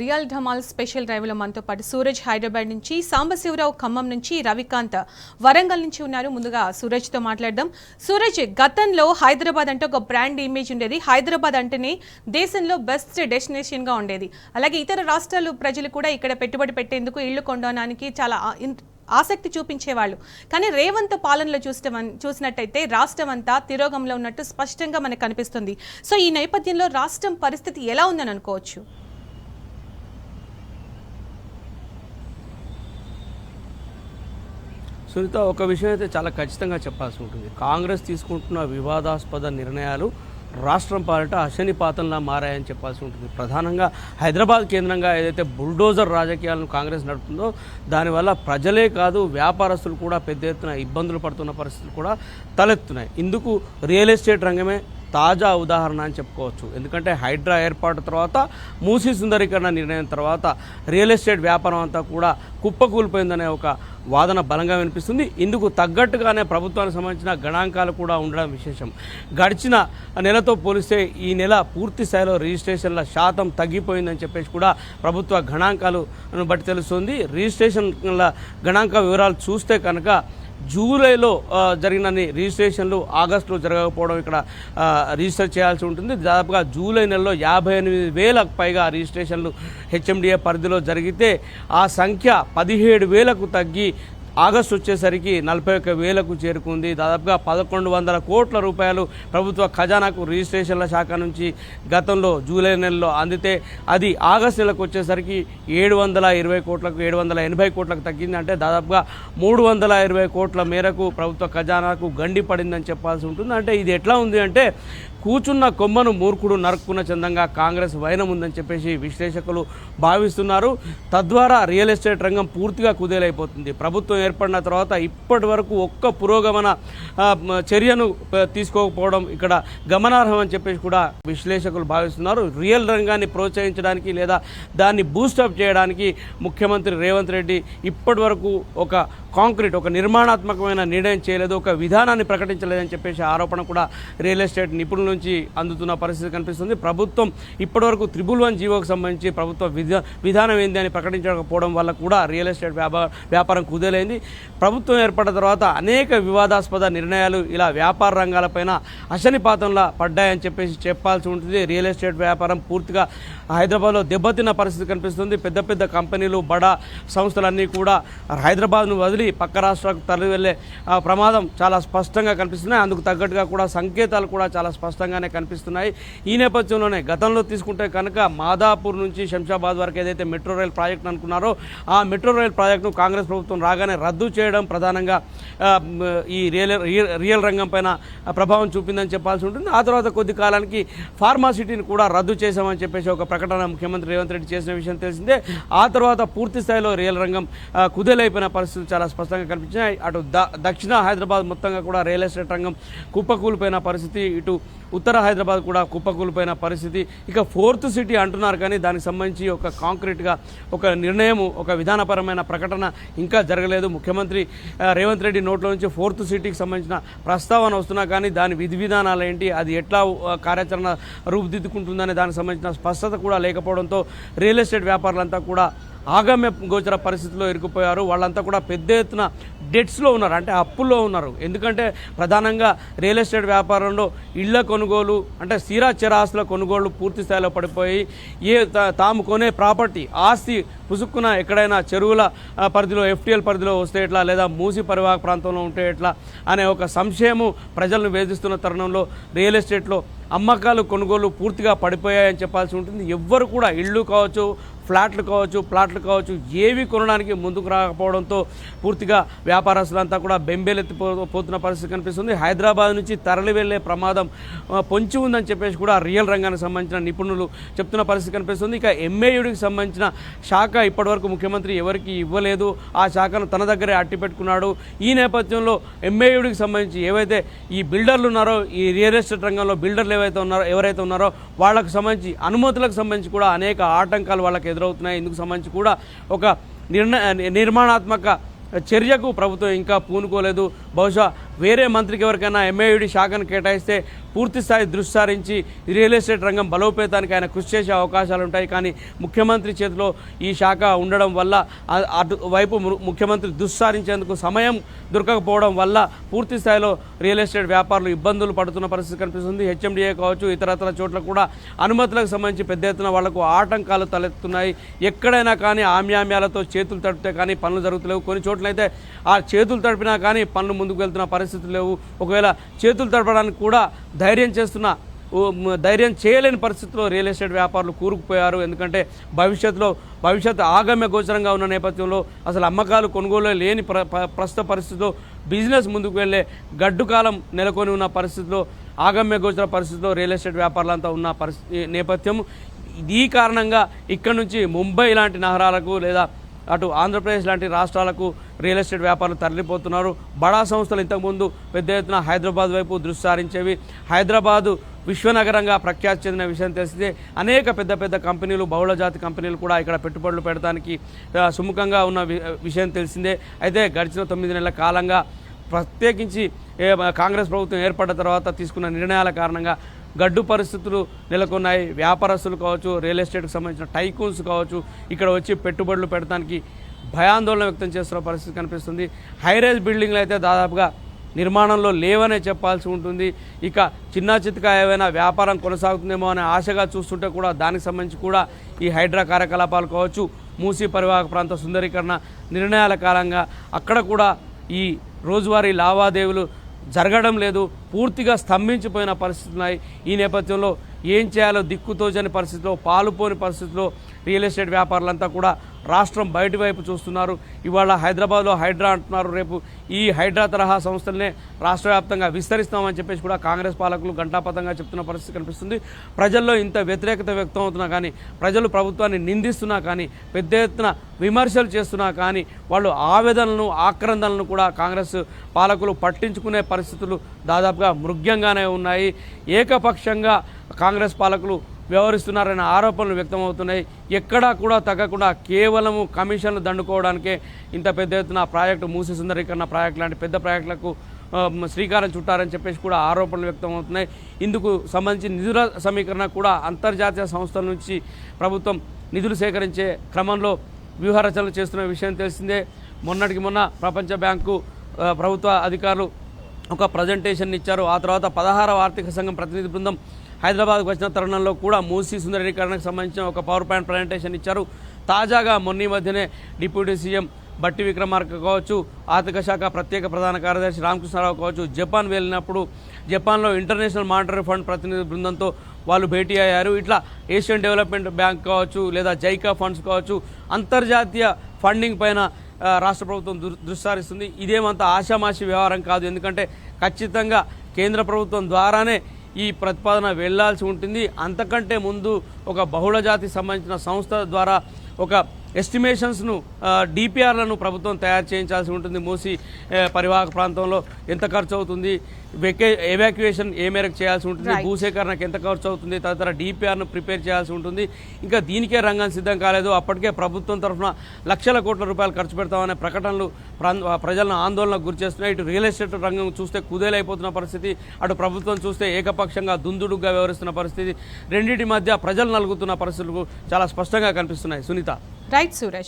Real Dhamaal special డ్రైవ్లో మనతో పాటు సూరజ్ హైదరాబాద్ నుంచి, సాంబశివరావు ఖమ్మం నుంచి, రవికాంత్ వరంగల్ నుంచి ఉన్నారు. ముందుగా సూరజ్తో మాట్లాడదాం. సూరజ్, గతంలో హైదరాబాద్ అంటే ఒక బ్రాండ్ ఇమేజ్ ఉండేది. హైదరాబాద్ అంటేనే దేశంలో బెస్ట్ డెస్టినేషన్గా ఉండేది. అలాగే ఇతర రాష్ట్రాలు ప్రజలు కూడా ఇక్కడ పెట్టుబడి పెట్టేందుకు, ఇళ్లు కొనడానికి చాలా ఆసక్తి చూపించేవాళ్ళు. కానీ రేవంత్ పాలనలో చూసినట్టయితే రాష్ట్రం అంతా తిరోగంలో ఉన్నట్టు స్పష్టంగా మనకు కనిపిస్తుంది. సో ఈ నేపథ్యంలో రాష్ట్రం పరిస్థితి ఎలా ఉందని అనుకోవచ్చు? సునీత, ఒక విషయం అయితే చాలా ఖచ్చితంగా చెప్పాల్సి ఉంటుంది. కాంగ్రెస్ తీసుకుంటున్న వివాదాస్పద నిర్ణయాలు రాష్ట్రం పాలిట అశనిపాతంలా మారాయని చెప్పాల్సి ఉంటుంది. ప్రధానంగా హైదరాబాద్ కేంద్రంగా ఏదైతే బుల్డోజర్ రాజకీయాలను కాంగ్రెస్ నడుపుతుందో దానివల్ల ప్రజలే కాదు వ్యాపారస్తులు కూడా పెద్ద ఎత్తున ఇబ్బందులు పడుతున్న పరిస్థితులు కూడా తలెత్తున్నాయి. ఇందుకు రియల్ ఎస్టేట్ రంగమే తాజా ఉదాహరణ అని చెప్పుకోవచ్చు. ఎందుకంటే హైడ్రా ఏర్పాటు తర్వాత, మూసీ సుందరీకరణ నిర్ణయం తర్వాత రియల్ ఎస్టేట్ వ్యాపారం అంతా కూడా కుప్పకూలిపోయిందనే ఒక వాదన బలంగా వినిపిస్తుంది. ఇందుకు తగ్గట్టుగానే ప్రభుత్వానికి సంబంధించిన గణాంకాలు కూడా ఉండడం విశేషం. గడిచిన నెలతో పోలిస్తే ఈ నెల పూర్తి స్థాయిలో రిజిస్ట్రేషన్ల శాతం తగ్గిపోయిందని చెప్పేసి కూడా ప్రభుత్వ గణాంకాలను బట్టి తెలుస్తుంది. రిజిస్ట్రేషన్ల గణాంక వివరాలు చూస్తే కనుక జూలైలో జరిగిన రిజిస్ట్రేషన్లు ఆగస్టులో జరగకపోవడం ఇక్కడ రిజిస్టర్ చేయాల్సి ఉంటుంది. దాదాపుగా జూలై నెలలో 58,000కు పైగా రిజిస్ట్రేషన్లు హెచ్ఎండిఏ పరిధిలో జరిగితే ఆ సంఖ్య 17,000కు తగ్గి ఆగస్టు వచ్చేసరికి 41,000కు చేరుకుంది. దాదాపుగా 1,100 కోట్ల రూపాయలు ప్రభుత్వ ఖజానాకు రిజిస్ట్రేషన్ల శాఖ నుంచి గతంలో జూలై నెలలో అందితే అది ఆగస్టు నెలకు వచ్చేసరికి 720 కోట్లకు 780 కోట్లకు తగ్గింది. అంటే దాదాపుగా 320 కోట్ల మేరకు ప్రభుత్వ ఖజానాకు గండి పడిందని చెప్పాల్సి ఉంటుంది. అంటే ఇది ఎట్లా ఉంది అంటే కూచున్న కొమ్మను మూర్ఖుడు నరుక్కున్న చందంగా కాంగ్రెస్ వైనం ఉందని చెప్పేసి విశ్లేషకులు భావిస్తున్నారు. తద్వారా రియల్ ఎస్టేట్ రంగం పూర్తిగా కుదేలైపోతుంది. ప్రభుత్వం ఏర్పడిన తర్వాత ఇప్పటి వరకు ఒక్క పురోగమన చర్యను తీసుకోకపోవడం ఇక్కడ గమనార్హం అని చెప్పేసి కూడా విశ్లేషకులు భావిస్తున్నారు. రియల్ రంగాన్ని ప్రోత్సహించడానికి లేదా దాన్ని బూస్టప్ చేయడానికి ముఖ్యమంత్రి రేవంత్ రెడ్డి ఇప్పటి వరకు ఒక నిర్మాణాత్మకమైన నిర్ణయం చేయలేదు, ఒక విధానాన్ని ప్రకటించలేదని చెప్పేసి ఆరోపణ కూడా రియల్ ఎస్టేట్ నిపుణుల నుంచి అందుతున్న పరిస్థితి కనిపిస్తుంది. ప్రభుత్వం ఇప్పటివరకు 111 జీవోకు సంబంధించి ప్రభుత్వ విధానం ఏంది అని ప్రకటించకపోవడం వల్ల కూడా రియల్ ఎస్టేట్ వ్యాపారం కుదేలైంది. ప్రభుత్వం ఏర్పడిన తర్వాత అనేక వివాదాస్పద నిర్ణయాలు ఇలా వ్యాపార రంగాలపైన అశనిపాతంలా పడ్డాయని చెప్పేసి చెప్పాల్సి ఉంటుంది. రియల్ ఎస్టేట్ వ్యాపారం పూర్తిగా హైదరాబాద్లో దెబ్బతిన్న పరిస్థితి కనిపిస్తుంది. పెద్ద పెద్ద కంపెనీలు, బడా సంస్థలన్నీ కూడా హైదరాబాద్ను వదిలి పక్క రాష్ట్రాలకు తరలి వెళ్ళే ప్రమాదం చాలా స్పష్టంగా కనిపిస్తున్నాయి. అందుకు తగ్గట్టుగా కూడా సంకేతాలు కూడా చాలా స్పష్టంగానే కనిపిస్తున్నాయి. ఈ నేపథ్యంలోనే గతంలో తీసుకుంటే కనుక మాదాపూర్ నుంచి శంషాబాద్ వరకు ఏదైతే మెట్రో రైల్ ప్రాజెక్టు అనుకున్నారో ఆ మెట్రో రైల్ ప్రాజెక్టును కాంగ్రెస్ ప్రభుత్వం రాగానే రద్దు చేయడం ప్రధానంగా ఈ రియల్ రంగం పైన ప్రభావం చూపిందని చెప్పాల్సి ఉంటుంది. ఆ తర్వాత కొద్ది కాలానికి ఫార్మాసిటీని కూడా రద్దు చేశామని చెప్పేసి ఒక ప్రకటన ముఖ్యమంత్రి రేవంత్ రెడ్డి చేసిన విషయం తెలిసిందే. ఆ తర్వాత పూర్తి స్థాయిలో రియల్ రంగం కుదేలైపోయిన పరిస్థితులు చాలా స్పష్టంగా కనిపించినాయి. అటు దక్షిణ హైదరాబాద్ మొత్తంగా కూడా రియల్ ఎస్టేట్ రంగం కుప్పకూలిపోయిన పరిస్థితి, ఇటు ఉత్తర హైదరాబాద్ కూడా కుప్పకూలిపోయిన పరిస్థితి. ఇక ఫోర్త్ సిటీ అంటున్నారు కానీ దానికి సంబంధించి ఒక కాంక్రీట్గా ఒక నిర్ణయం, ఒక విధానపరమైన ప్రకటన ఇంకా జరగలేదు. ముఖ్యమంత్రి రేవంత్ రెడ్డి నోట్ల నుంచి ఫోర్త్ సిటీకి సంబంధించిన ప్రస్తావన వస్తున్నా కానీ దాని విధి విధానాలు ఏంటి, అది ఎట్లా కార్యాచరణ రూపుదిద్దుకుంటుందనే దానికి సంబంధించిన స్పష్టత కూడా లేకపోవడంతో రియల్ ఎస్టేట్ వ్యాపారులంతా కూడా ఆగమ్య గోచర పరిస్థితిలో ఇరుక్కుపోయారు. వాళ్ళంతా కూడా పెద్ద ఎత్తున డెట్స్లో ఉన్నారు, అంటే అప్పుల్లో ఉన్నారు. ఎందుకంటే ప్రధానంగా రియల్ ఎస్టేట్ వ్యాపారంలో ఇళ్ల కొనుగోలు, అంటే స్థిరాస్తిల కొనుగోళ్లు పూర్తి స్థాయిలో పడిపోయి తాము కొనే ప్రాపర్టీ ఆస్తి పుసుక్కున ఎక్కడైనా చెరువుల పరిధిలో, ఎఫ్టీఎల్ పరిధిలో వస్తే ఎట్లా, లేదా మూసి పరివాహక ప్రాంతంలో ఉంటే ఎట్లా అనే ఒక సంశయము ప్రజలను వేధిస్తున్న తరుణంలో రియల్ ఎస్టేట్లో అమ్మకాలు, కొనుగోలు పూర్తిగా పడిపోయాయని చెప్పాల్సి ఉంటుంది. ఎవ్వరు కూడా ఇళ్ళు కావచ్చు, ఫ్లాట్లు కావచ్చు, ప్లాట్లు కావచ్చు, ఏవి కొనడానికి ముందుకు రాకపోవడంతో పూర్తిగా వ్యాపారస్తులంతా కూడా బెంబేలెత్తిపోతున్న పరిస్థితి కనిపిస్తుంది. హైదరాబాద్ నుంచి తరలి వెళ్లే ప్రమాదం పొంచి ఉందని చెప్పేసి కూడా రియల్ రంగానికి సంబంధించిన నిపుణులు చెప్తున్న పరిస్థితి కనిపిస్తుంది. ఇక ఎంఏయుడికి సంబంధించిన శాఖ ఇప్పటివరకు ముఖ్యమంత్రి ఎవరికి ఇవ్వలేదు, ఆ శాఖను తన దగ్గరే అట్టి పెట్టుకున్నాడు. ఈ నేపథ్యంలో ఎంఏయుడికి సంబంధించి ఏవైతే ఈ బిల్డర్లు ఉన్నారో, ఈ రియల్ ఎస్టేట్ రంగంలో బిల్డర్లు ఎవరైతే ఉన్నారో వాళ్ళకు సంబంధించి అనుమతులకు సంబంధించి కూడా అనేక ఆటంకాలు వాళ్ళకి ఎదురవుతున్నాయి. ఇందుకు సంబంధించి కూడా ఒక నిర్మాణాత్మక చర్యకు ప్రభుత్వం ఇంకా పూనుకోలేదు. బహుశా వేరే మంత్రికి ఎవరికైనా ఎంఏయుడి శాఖను కేటాయిస్తే పూర్తి స్థాయి దృష్టి సారించి రియల్ ఎస్టేట్ రంగం బలోపేతానికి ఆయన కృషి చేసే అవకాశాలు ఉంటాయి. కానీ ముఖ్యమంత్రి చేతిలో ఈ శాఖ ఉండడం వల్ల అటువైపు ముఖ్యమంత్రి దృష్టి సారించేందుకు సమయం దొరకకపోవడం వల్ల పూర్తి స్థాయిలో రియల్ ఎస్టేట్ వ్యాపారులు ఇబ్బందులు పడుతున్న పరిస్థితి కనిపిస్తుంది. హెచ్ఎండిఏ కావచ్చు, ఇతరత్ర చోట్ల కూడా అనుమతులకు సంబంధించి పెద్ద ఎత్తున వాళ్లకు ఆటంకాలు తలెత్తున్నాయి. ఎక్కడైనా కానీ ఆమ్యామ్యాలతో చేతులు తడిపితే కానీ పనులు జరుగుతలేవు. కొన్ని చోట్లయితే ఆ చేతులు తడిపినా కానీ పనులు ముందుకు వెళ్తున్న పరిస్థితులు లేవు. ఒకవేళ చేతులు తడపడానికి కూడా ధైర్యం చేయలేని పరిస్థితిలో రియల్ ఎస్టేట్ వ్యాపారులు కూరుకుపోయారు. ఎందుకంటే భవిష్యత్తు ఆగమ్య గోచరంగా ఉన్న నేపథ్యంలో అసలు అమ్మకాలు కొనుగోలు లేని ప్రస్తుత పరిస్థితిలో బిజినెస్ ముందుకు వెళ్ళే గడ్డు కాలం నెలకొని ఉన్న పరిస్థితిలో ఆగమ్య గోచర పరిస్థితిలో రియల్ ఎస్టేట్ వ్యాపారులంతా ఉన్న నేపథ్యం. ఈ కారణంగా ఇక్కడ నుంచి ముంబై లాంటి నగరాలకు లేదా అటు ఆంధ్రప్రదేశ్ లాంటి రాష్ట్రాలకు రియల్ ఎస్టేట్ వ్యాపారులు తరలిపోతున్నారు. బడా సంస్థలు ఇంతకుముందు పెద్ద ఎత్తున హైదరాబాద్ వైపు దృష్టి సారించేవి. హైదరాబాదు విశ్వనగరంగా ప్రఖ్యాతి చెందిన విషయం తెలిసిందే. అనేక పెద్ద కంపెనీలు, బహుళజాతి కంపెనీలు కూడా ఇక్కడ పెట్టుబడులు పెడతానికి సుముఖంగా ఉన్న విషయం తెలిసిందే. అయితే గడిచిన 9 నెలల కాలంగా ప్రత్యేకించి కాంగ్రెస్ ప్రభుత్వం ఏర్పడ్డ తర్వాత తీసుకున్న నిర్ణయాల కారణంగా గడ్డు పరిస్థితులు నెలకొన్నాయి. వ్యాపారస్తులు కావచ్చు, రియల్ ఎస్టేట్కి సంబంధించిన టైకూన్స్ కావచ్చు, ఇక్కడ వచ్చి పెట్టుబడులు పెడతానికి భయాందోళన వ్యక్తం చేస్తున్న పరిస్థితి కనిపిస్తుంది. హైరైజ్ బిల్డింగ్లు అయితే దాదాపుగా నిర్మాణంలో లేవనే చెప్పాల్సి ఉంటుంది. ఇక చిన్న చితకా ఏవైనా వ్యాపారం కొనసాగుతుందేమో అనే ఆశగా చూస్తుంటే కూడా దానికి సంబంధించి కూడా ఈ హైడ్రా కార్యకలాపాలు కావచ్చు, మూసీ పరివాహక ప్రాంత సుందరీకరణ నిర్ణయాల కాలంగా అక్కడ కూడా ఈ రోజువారీ లావాదేవీలు జరగడం లేదు. పూర్తిగా స్తంభించిపోయిన పరిస్థితులు ఉన్నాయి. ఈ నేపథ్యంలో ఏం చేయాలో దిక్కుతోచని పరిస్థితిలో, పాలుపోని పరిస్థితిలో రియల్ ఎస్టేట్ వ్యాపారులంతా కూడా రాష్ట్రం బయటి వైపు చూస్తున్నారు. ఇవాళ హైదరాబాద్లో హైడ్రా అంటున్నారు. రేపు ఈ హైడ్రా తరహా సంస్థలనే రాష్ట్ర వ్యాప్తంగా విస్తరిస్తామని చెప్పేసి కూడా కాంగ్రెస్ పాలకులు ఘంటాపథంగా చెప్తున్న పరిస్థితి కనిపిస్తుంది. ప్రజల్లో ఇంత వ్యతిరేకత వ్యక్తం అవుతున్నా కానీ, ప్రజలు ప్రభుత్వాన్ని నిందిస్తున్నా కానీ, పెద్ద ఎత్తున విమర్శలు చేస్తున్నా కానీ వాళ్ళు ఆవేదనలను, ఆక్రందనలను కూడా కాంగ్రెస్ పాలకులు పట్టించుకునే పరిస్థితులు దాదాపుగా మృగ్యంగానే ఉన్నాయి. ఏకపక్షంగా కాంగ్రెస్ పాలకులు వ్యవహరిస్తున్నారనే ఆరోపణలు వ్యక్తమవుతున్నాయి. ఎక్కడా కూడా తగ్గకుండా కేవలము కమిషన్లు దండుకోవడానికే ఇంత పెద్ద ఎత్తున ప్రాజెక్టు, మూసీ సుందరీకరణ ప్రాజెక్టు లాంటి పెద్ద ప్రాజెక్టులకు శ్రీకారం చుట్టారని చెప్పేసి కూడా ఆరోపణలు వ్యక్తమవుతున్నాయి. ఇందుకు సంబంధించి నిధుల సమీకరణ కూడా అంతర్జాతీయ సంస్థల నుంచి ప్రభుత్వం నిధులు సేకరించే క్రమంలో వ్యూహరచనలు చేస్తున్న విషయం తెలిసిందే. మొన్నటికి మొన్న ప్రపంచ బ్యాంకు ప్రభుత్వ అధికారులు ఒక ప్రజెంటేషన్ ఇచ్చారు. ఆ తర్వాత 16వ ఆర్థిక సంఘం ప్రతినిధి బృందం హైదరాబాద్కు వచ్చిన తరుణంలో కూడా మూసీ సుందరీకరణకు సంబంధించిన ఒక పవర్ పాయింట్ ప్రజెంటేషన్ ఇచ్చారు. తాజాగా మొన్న మధ్యనే డిప్యూటీ సీఎం బట్టి విక్రమార్క కావచ్చు, ఆర్థిక శాఖ ప్రత్యేక ప్రధాన కార్యదర్శి రామకృష్ణారావు కావచ్చు జపాన్ వెళ్ళినప్పుడు జపాన్లో ఇంటర్నేషనల్ మానిటరీ ఫండ్ ప్రతినిధి బృందంతో వాళ్ళు భేటీ అయ్యారు. ఇట్లా ఏషియన్ డెవలప్మెంట్ బ్యాంక్ కావచ్చు, లేదా జైకా ఫండ్స్ కావచ్చు, అంతర్జాతీయ ఫండింగ్ పైన రాష్ట్ర ప్రభుత్వం దృష్టి సారిస్తుంది. ఇదేమంత ఆషామాషి వ్యవహారం కాదు. ఎందుకంటే ఖచ్చితంగా కేంద్ర ప్రభుత్వం ద్వారానే ఈ ప్రతిపాదన వెళ్లాల్సి ఉంటుంది. అంతకంటే ముందు ఒక బహుళజాతికి సంబంధించిన సంస్థ ద్వారా ఒక ఎస్టిమేషన్స్ను, డిపిఆర్లను ప్రభుత్వం తయారు చేయించాల్సి ఉంటుంది. మూసీ పరివాహక ప్రాంతంలో ఎంత ఖర్చు అవుతుంది, ఎవాక్యుయేషన్ ఏ మేరకు చేయాల్సి ఉంటుంది, భూసేకరణకు ఎంత ఖర్చు అవుతుంది, తదితర డిపిఆర్ను ప్రిపేర్ చేయాల్సి ఉంటుంది. ఇంకా దీనికే రంగం సిద్ధం కాలేదు. అప్పటికే ప్రభుత్వం తరఫున లక్షల కోట్ల రూపాయలు ఖర్చు పెడతామనే ప్రకటనలు ప్రజలను ఆందోళనకు గురిచేస్తున్నాయి. ఇటు రియల్ ఎస్టేట్ రంగం చూస్తే కుదేలైపోతున్న పరిస్థితి, అటు ప్రభుత్వం చూస్తే ఏకపక్షంగా దుందుడుగ్గా వ్యవహరిస్తున్న పరిస్థితి, రెండింటి మధ్య ప్రజలు నలుగుతున్న పరిస్థితులు చాలా స్పష్టంగా కనిపిస్తున్నాయి. సునీత. రైట్ సూరజ్.